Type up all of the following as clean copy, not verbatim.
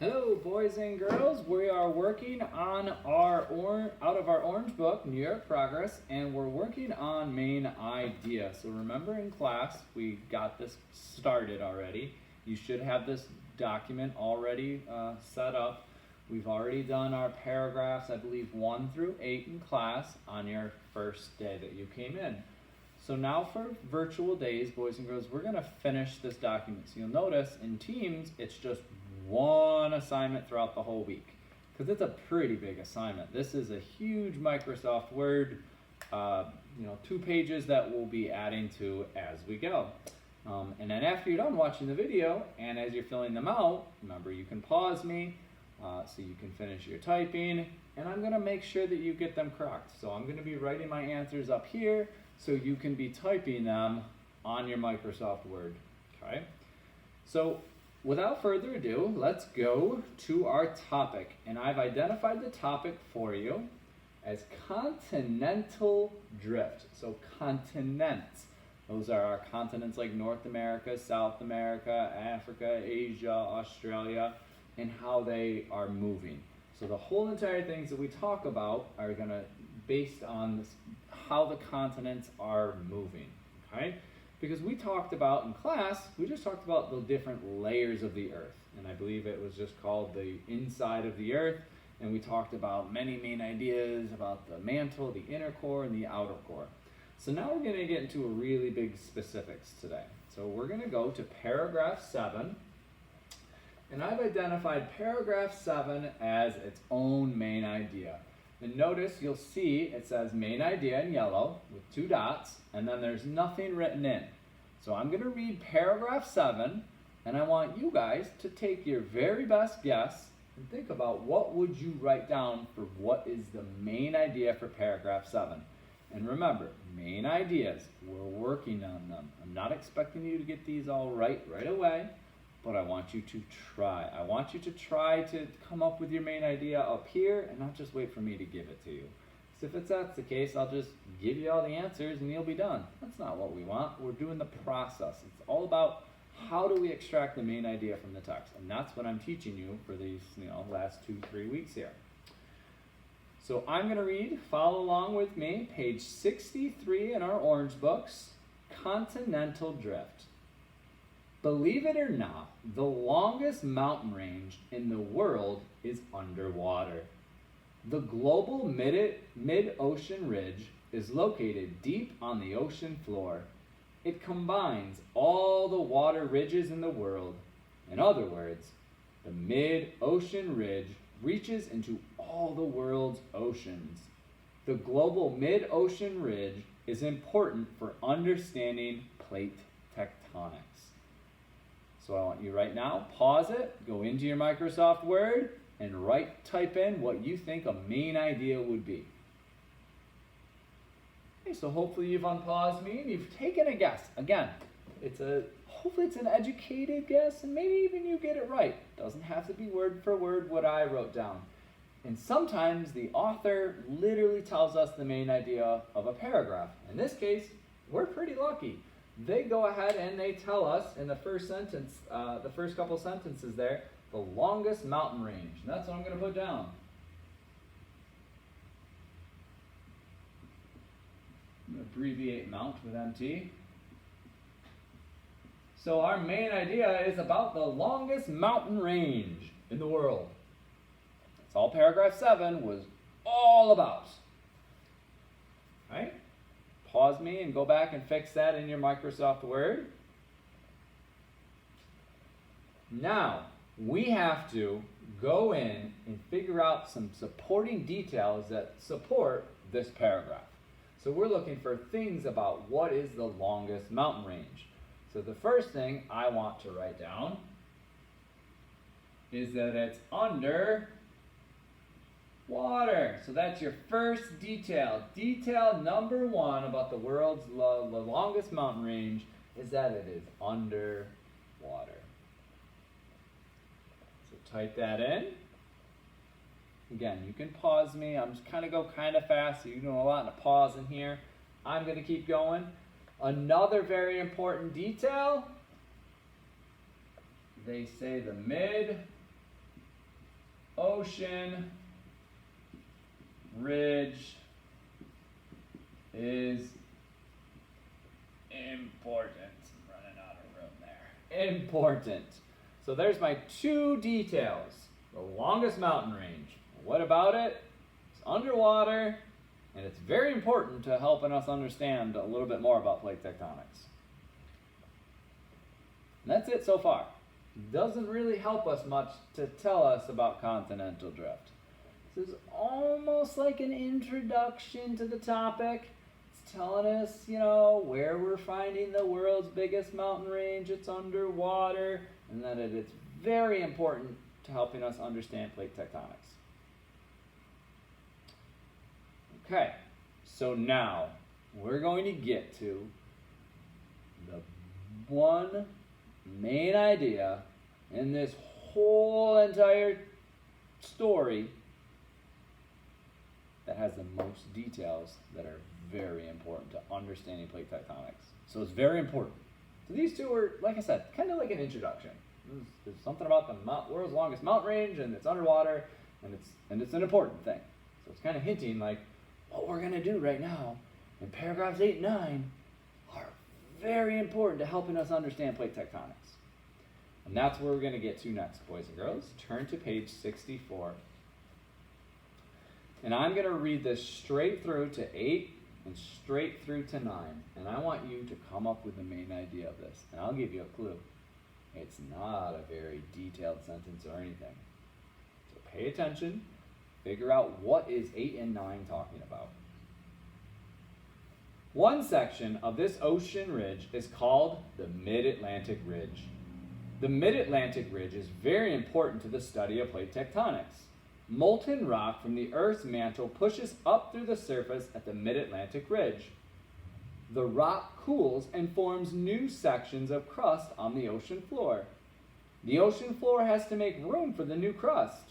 Hello, boys and girls. We are working on our out of our orange book, New York Progress, and we're working on main idea. So remember in class, we got this started already. You should have this document already set up. We've already done our paragraphs, I believe 1 through 8 in class on your first day that you came in. So now for virtual days, boys and girls, we're going to finish this document. So you'll notice in Teams, it's just one assignment throughout the whole week because it's a pretty big assignment. This is a huge Microsoft Word, 2 pages that we'll be adding to as we go. And then after you're done watching the video and as you're filling them out, remember you can pause me so you can finish your typing, and I'm going to make sure that you get them correct. So I'm going to be writing my answers up here so you can be typing them on your Microsoft Word. Okay? So without further ado, let's go to our topic. And I've identified the topic for you as continental drift. So continents. Those are our continents like North America, South America, Africa, Asia, Australia, and how they are moving. So the whole entire things that we talk about are going to based on this, how the continents are moving. Okay? Because we talked about in class, we just talked about the different layers of the earth. And I believe it was just called the inside of the earth. And we talked about many main ideas about the mantle, the inner core, and the outer core. So now we're going to get into a really big specifics today. So we're going to go to paragraph 7. And I've identified paragraph 7 as its own main idea. And notice you'll see it says main idea in yellow with 2 dots, and then there's nothing written in. So I'm going to read paragraph 7, and I want you guys to take your very best guess and think about what would you write down for what is the main idea for paragraph 7. And remember, main ideas, we're working on them. I'm not expecting you to get these all right away, but I want you to try. I want you to try to come up with your main idea up here and not just wait for me to give it to you. Because if that's the case, I'll just give you all the answers and you'll be done. That's not what we want. We're doing the process. It's all about how do we extract the main idea from the text. And that's what I'm teaching you for these last 2-3 weeks here. So I'm going to read, follow along with me, page 63 in our orange books, Continental Drift. Believe it or not, the longest mountain range in the world is underwater. The global mid-ocean ridge is located deep on the ocean floor. It combines all the water ridges in the world. In other words, the mid-ocean ridge reaches into all the world's oceans. The global mid-ocean ridge is important for understanding plate tectonics. So I want you right now, pause it, go into your Microsoft Word, and type in what you think a main idea would be. Okay, so hopefully you've unpaused me and you've taken a guess. Again, hopefully it's an educated guess and maybe even you get it right. Doesn't have to be word for word what I wrote down. And sometimes the author literally tells us the main idea of a paragraph. In this case, we're pretty lucky. They go ahead and they tell us in the first sentence, the first couple sentences there, the longest mountain range. And that's what I'm going to put down. I'm going to abbreviate mount with MT. So our main idea is about the longest mountain range in the world. That's all paragraph 7 was all about. Right? Pause me and go back and fix that in your Microsoft Word. Now, we have to go in and figure out some supporting details that support this paragraph. So we're looking for things about what is the longest mountain range. So the first thing I want to write down is that it's under water. So that's your first detail. Detail number 1 about the world's the longest mountain range is that it is under water. So type that in. Again, you can pause me. I'm just go kind of fast, so you're doing a lot of pause in here. I'm going to keep going. Another very important detail, they say the mid ocean ridge is important. I'm running out of room there. Important. So there's my two details. The longest mountain range. What about it? It's underwater, and it's very important to helping us understand a little bit more about plate tectonics. And that's it so far. Doesn't really help us much to tell us about continental drift. This is almost like an introduction to the topic. It's telling us, where we're finding the world's biggest mountain range. It's underwater, and that it's very important to helping us understand plate tectonics. Okay, so now we're going to get to the one main idea in this whole entire story that has the most details that are very important to understanding plate tectonics. So it's very important. So these two are, like I said, kind of like an introduction. There's something about the world's longest mountain range, and it's underwater, and it's an important thing. So it's kind of hinting like what we're going to do right now in paragraphs 8 and 9 are very important to helping us understand plate tectonics. And that's where we're going to get to next, boys and girls. Turn to page 64. And I'm going to read this straight through to 8 and straight through to 9. And I want you to come up with the main idea of this. And I'll give you a clue. It's not a very detailed sentence or anything. So pay attention. Figure out what is 8 and 9 talking about. One section of this ocean ridge is called the Mid-Atlantic Ridge. The Mid-Atlantic Ridge is very important to the study of plate tectonics. Molten rock from the Earth's mantle pushes up through the surface at the Mid-Atlantic Ridge. The rock cools and forms new sections of crust on the ocean floor. The ocean floor has to make room for the new crust.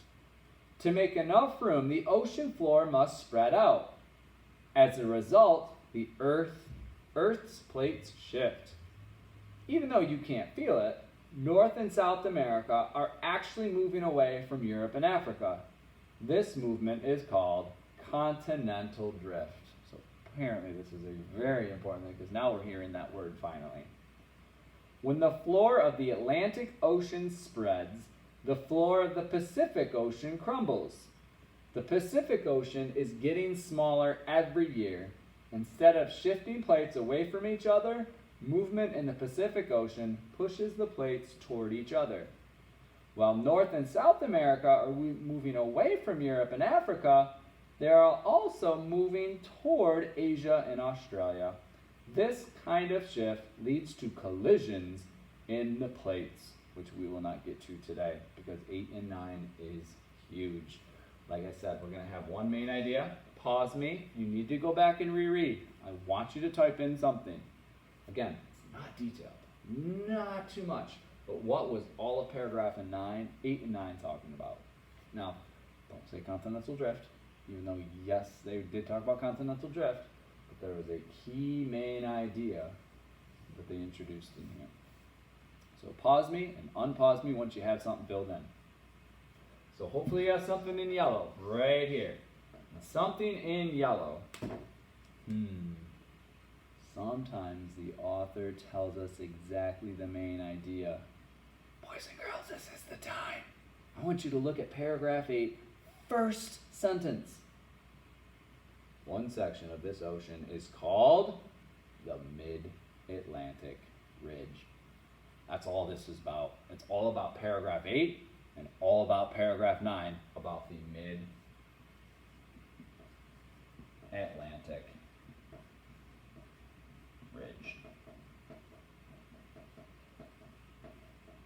To make enough room, the ocean floor must spread out. As a result, the Earth's plates shift. Even though you can't feel it, North and South America are actually moving away from Europe and Africa. This movement is called continental drift. So apparently this is a very important thing because now we're hearing that word finally. When the floor of the Atlantic Ocean spreads, the floor of the Pacific Ocean crumbles. The Pacific Ocean is getting smaller every year. Instead of shifting plates away from each other, movement in the Pacific Ocean pushes the plates toward each other. While North and South America are moving away from Europe and Africa, they are also moving toward Asia and Australia. This kind of shift leads to collisions in the plates, which we will not get to today because 8 and 9 is huge. Like I said, we're going to have one main idea. Pause me. You need to go back and reread. I want you to type in something. Again, it's not detailed, not too much. But what was all of paragraph 8 and 9 talking about? Now, don't say continental drift, even though, yes, they did talk about continental drift, but there was a key main idea that they introduced in here. So pause me and unpause me once you have something filled in. So hopefully you have something in yellow right here. Something in yellow. Sometimes the author tells us exactly the main idea. Boys and girls, this is the time. I want you to look at paragraph 8, first sentence. One section of this ocean is called the Mid-Atlantic Ridge. That's all this is about. It's all about paragraph 8 and all about paragraph 9 about the Mid-Atlantic Ridge.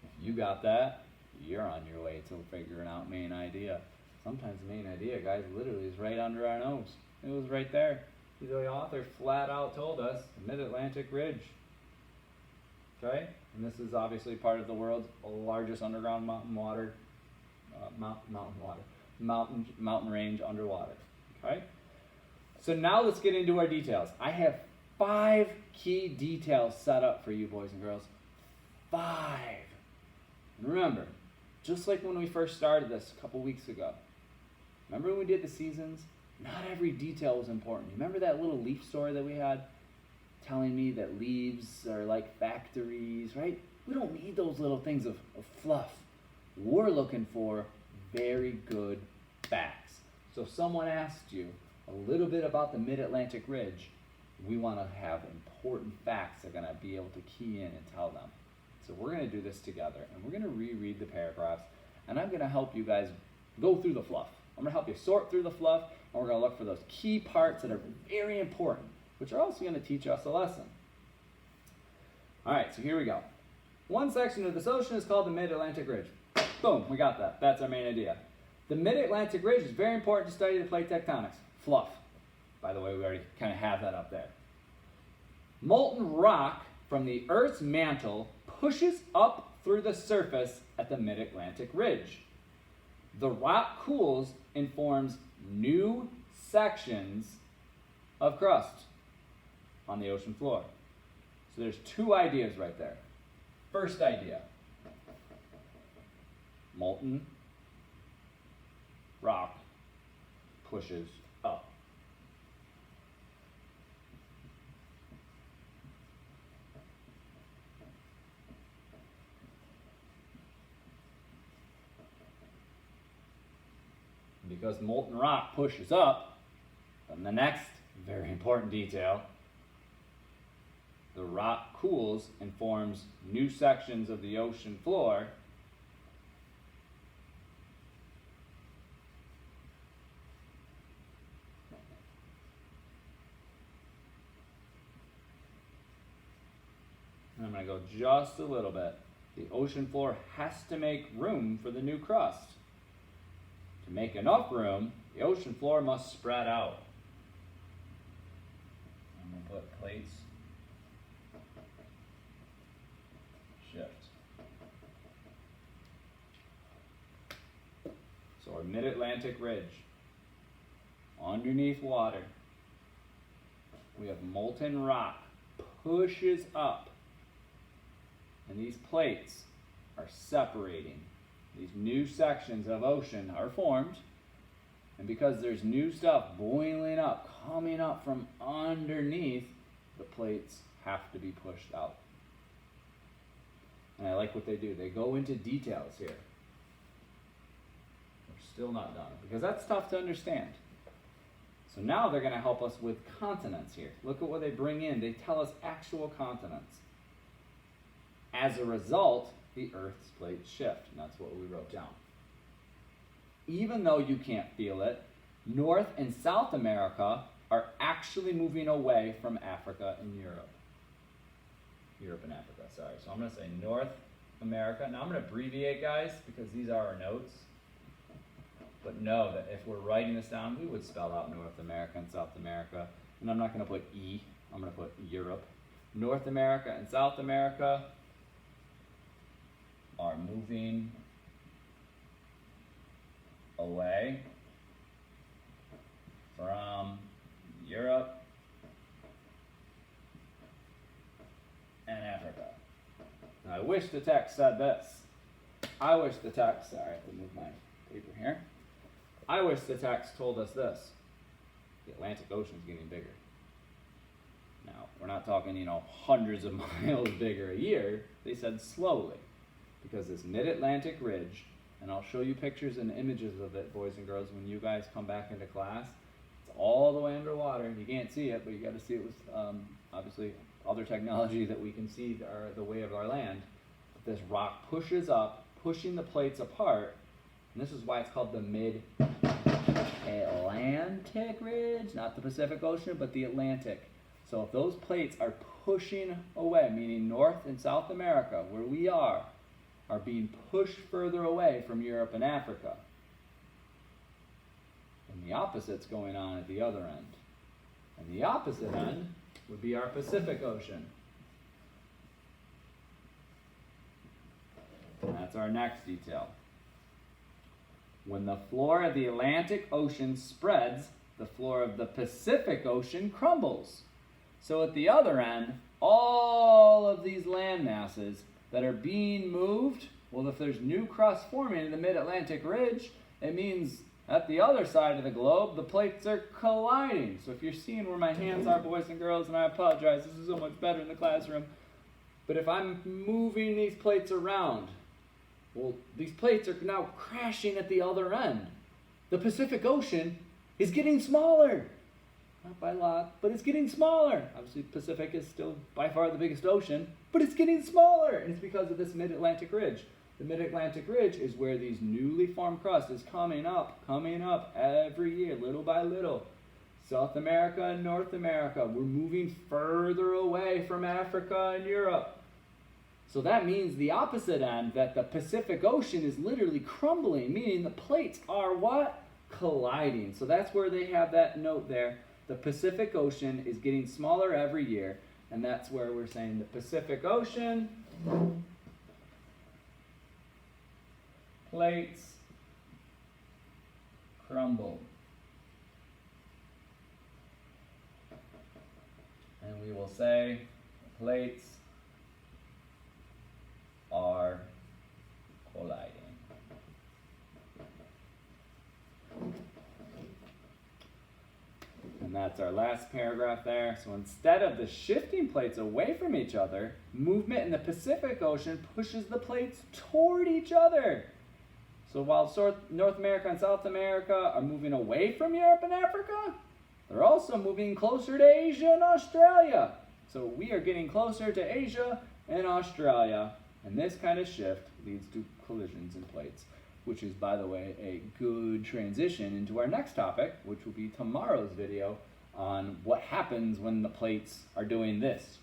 If you got that, you're on your way to figuring out main idea. Sometimes the main idea, guys, literally is right under our nose. It was right there. The author flat out told us the Mid-Atlantic Ridge. Okay? And this is obviously part of the world's largest underground mountain range underwater. Okay? So now let's get into our details. I have 5 key details set up for you, boys and girls. 5. And remember, Just like when we first started this a couple weeks ago. Remember when we did the seasons? Not every detail was important. Remember that little leaf story that we had? Telling me that leaves are like factories, right? We don't need those little things of fluff. We're looking for very good facts. So if someone asked you a little bit about the Mid-Atlantic Ridge, we want to have important facts they're going to be able to key in and tell them. So we're going to do this together, and we're going to reread the paragraphs, and I'm going to help you guys go through the fluff. I'm going to help you sort through the fluff, and we're going to look for those key parts that are very important, which are also going to teach us a lesson. All right, so here we go. One section of this ocean is called the Mid-Atlantic Ridge. Boom, we got that. That's our main idea. The Mid-Atlantic Ridge is very important to study the plate tectonics. Fluff. By the way, we already kind of have that up there. Molten rock from the Earth's mantle pushes up through the surface at the Mid-Atlantic Ridge. The rock cools and forms new sections of crust on the ocean floor. So there's two ideas right there. First idea, molten rock pushes up. Because molten rock pushes up, then the next very important detail, the rock cools and forms new sections of the ocean floor. And I'm going to go just a little bit. The ocean floor has to make room for the new crust. To make enough room, the ocean floor must spread out. I'm going to put plates. Shift. So our Mid-Atlantic Ridge, underneath water, we have molten rock pushes up, and these plates are separating. These new sections of ocean are formed, and because there's new stuff boiling up, coming up from underneath, the plates have to be pushed out. And I like what they do. They go into details here. We're still not done, because that's tough to understand. So now they're going to help us with continents here. Look at what they bring in. They tell us actual continents. As a result, the Earth's plates shift, and that's what we wrote down. Even though you can't feel it, North and South America are actually moving away from Africa and Europe. Europe and Africa, sorry. So I'm going to say North America. Now I'm going to abbreviate, guys, because these are our notes. But know that if we're writing this down, we would spell out North America and South America. And I'm not going to put E, I'm going to put Europe. North America and South America are moving away from Europe and Africa. Now, I wish the text said this. I wish the text, sorry, I have to move my paper here. I wish the text told us this. The Atlantic Ocean is getting bigger. Now, we're not talking, hundreds of miles bigger a year. They said slowly. Because this Mid-Atlantic Ridge, and I'll show you pictures and images of it, boys and girls, when you guys come back into class. It's all the way underwater. You can't see it, but you got to see it with, obviously, other technology that we can see the way of our land. But this rock pushes up, pushing the plates apart, and this is why it's called the Mid-Atlantic Ridge, not the Pacific Ocean, but the Atlantic. So if those plates are pushing away, meaning North and South America, where we are being pushed further away from Europe and Africa. And the opposite's going on at the other end. And the opposite end would be our Pacific Ocean. And that's our next detail. When the floor of the Atlantic Ocean spreads, the floor of the Pacific Ocean crumbles. So at the other end, all of these land masses that are being moved Well, if there's new crust forming in the mid-Atlantic ridge, it means at the other side of the globe, the plates are colliding. So if you're seeing where my hands are, boys and girls, and I apologize, this is so much better in the classroom, but if I'm moving these plates around, well, these plates are now crashing at the other end. The Pacific Ocean is getting smaller. Not by a lot, but it's getting smaller. Obviously, Pacific is still by far the biggest ocean, but it's getting smaller, and it's because of this mid-Atlantic ridge. The mid-Atlantic ridge is where these newly formed crust is coming up every year, little by little. South America and North America, we're moving further away from Africa and Europe. So that means the opposite end, that the Pacific Ocean is literally crumbling, meaning the plates are what? Colliding. So that's where they have that note there. The Pacific Ocean is getting smaller every year, and that's where we're saying the Pacific Ocean plates crumble. And we will say plates are colliding. And that's our last paragraph there. So instead of the shifting plates away from each other, movement in the Pacific Ocean pushes the plates toward each other. So while North America and South America are moving away from Europe and Africa, they're also moving closer to Asia and Australia. So we are getting closer to Asia and Australia. And this kind of shift leads to collisions in plates, which is, by the way, a good transition into our next topic, which will be tomorrow's video on what happens when the plates are doing this.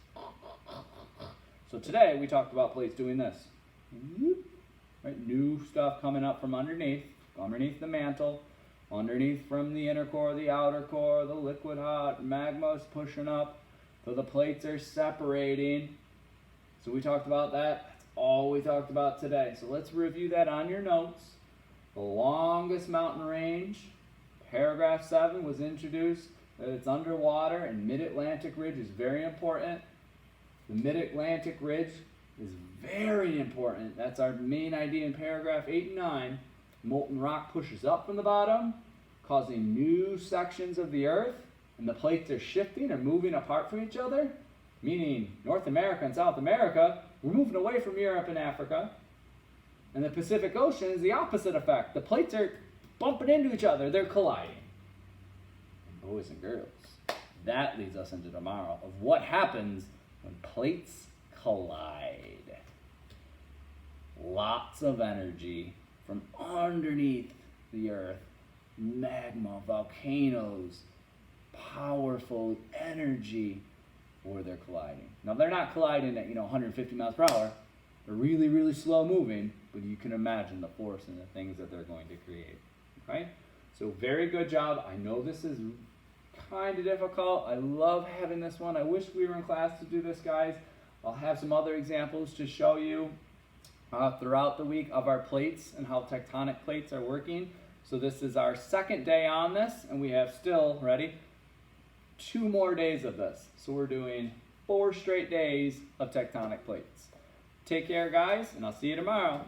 So today we talked about plates doing this. Right? New stuff coming up from underneath the mantle, underneath from the inner core, the outer core, the liquid hot, magma is pushing up, so the plates are separating. So we talked about that. That's all we talked about today. So let's review that on your notes. The longest mountain range, paragraph 7 was introduced, that it's underwater, and mid-Atlantic ridge is very important. The mid-Atlantic ridge is very important. That's our main idea in paragraph 8 and 9. Molten rock pushes up from the bottom, causing new sections of the earth, and the plates are shifting or moving apart from each other, meaning North America and South America, we're moving away from Europe and Africa. And the Pacific Ocean is the opposite effect. The plates are bumping into each other. They're colliding. And boys and girls, that leads us into tomorrow of what happens when plates collide. Lots of energy from underneath the earth. Magma, volcanoes, powerful energy where they're colliding. Now, they're not colliding at 150 miles per hour. They're really, really slow moving, but you can imagine the force and the things that they're going to create. Okay? So very good job. I know this is kind of difficult. I love having this one. I wish we were in class to do this, guys. I'll have some other examples to show you throughout the week of our plates and how tectonic plates are working. So this is our second day on this, and we have still, ready, 2 more days of this. So we're doing 4 straight days of tectonic plates. Take care, guys, and I'll see you tomorrow.